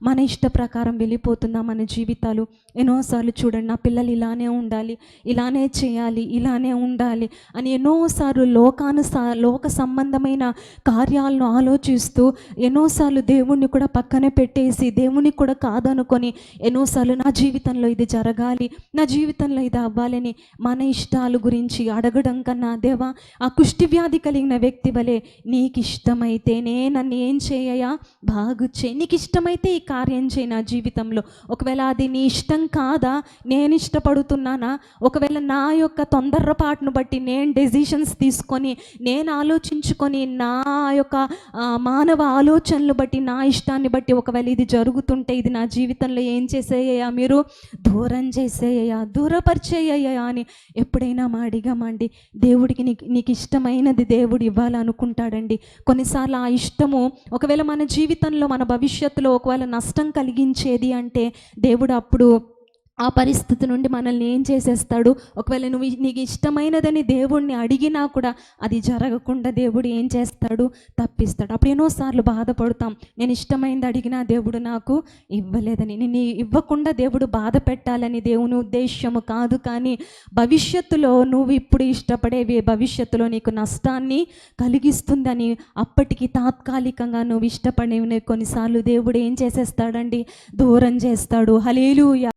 మన ఇష్ట ప్రకారం వెళ్ళిపోతుందా మన జీవితాలు? ఎన్నోసార్లు చూడండి, నా పిల్లలు ఇలానే ఉండాలి, ఇలానే చేయాలి, ఇలానే ఉండాలి అని ఎన్నోసార్లు లోక సంబంధమైన కార్యాలను ఆలోచిస్తూ ఎన్నోసార్లు దేవుణ్ణి కూడా పక్కన పెట్టేసి దేవునికి కూడా కాదనుకొని ఎన్నోసార్లు నా జీవితంలో ఇది జరగాలి, నా జీవితంలో ఇది అవ్వాలని మన ఇష్టాల గురించి అడగడం కన్నా, దేవా ఆ కుష్టి వ్యాధి కలిగిన వ్యక్తి వలె నీకు ఇష్టమైతేనే నన్ను ఏం చేయయా, బాగు చేయి, నీకు ఇష్టమైతే ఈ కార్యం చేయి నా జీవితంలో. ఒకవేళ అది నీ ఇష్టం కాదా, నేను ఇష్టపడుతున్నానా, ఒకవేళ నా యొక్క తొందరపాటును బట్టి నేను డెసిషన్స్ తీసుకొని నేను ఆలోచించుకొని నా యొక్క మానవ ఆలోచనలు బట్టి నా ఇష్టాన్ని బట్టి ఒకవేళ ఇది జరుగుతుంటే ఇది నా జీవితంలో ఏం చేసేయ్యా, మీరు దూరం చేసేయ్యా, దూరపరిచేయ్యా అని ఎప్పుడైనా అడిగామండి? దేవుడికి నీకు ఇష్టమైనది దేవుడు ఇవ్వాలనుకుంటాడండి. కొన్నిసార్లు ఆ ఇష్టము ఒకవేళ మన జీవితంలో మన భవిష్యత్తులో ఒకవేళ నష్టం కలిగించేది అంటే దేవుడు అప్పుడు ఆ పరిస్థితి నుండి మనల్ని ఏం చేసేస్తాడు? ఒకవేళ నీకు ఇష్టమైనదని దేవుడిని అడిగినా కూడా అది జరగకుండా దేవుడు ఏం చేస్తాడు? తప్పిస్తాడు. అప్పుడు ఎన్నోసార్లు బాధపడతాం, నేను ఇష్టమైనది అడిగినా దేవుడు నాకు ఇవ్వలేదని. నేను ఇవ్వకుండా దేవుడు బాధ పెట్టాలని దేవుని ఉద్దేశ్యము కాదు, కానీ భవిష్యత్తులో నువ్వు ఇప్పుడు ఇష్టపడేవి భవిష్యత్తులో నీకు నష్టాన్ని కలిగిస్తుందని, అప్పటికి తాత్కాలికంగా నువ్వు ఇష్టపడేవి కొన్నిసార్లు దేవుడు ఏం చేసేస్తాడండి? దూరం చేస్తాడు. హల్లెలూయా.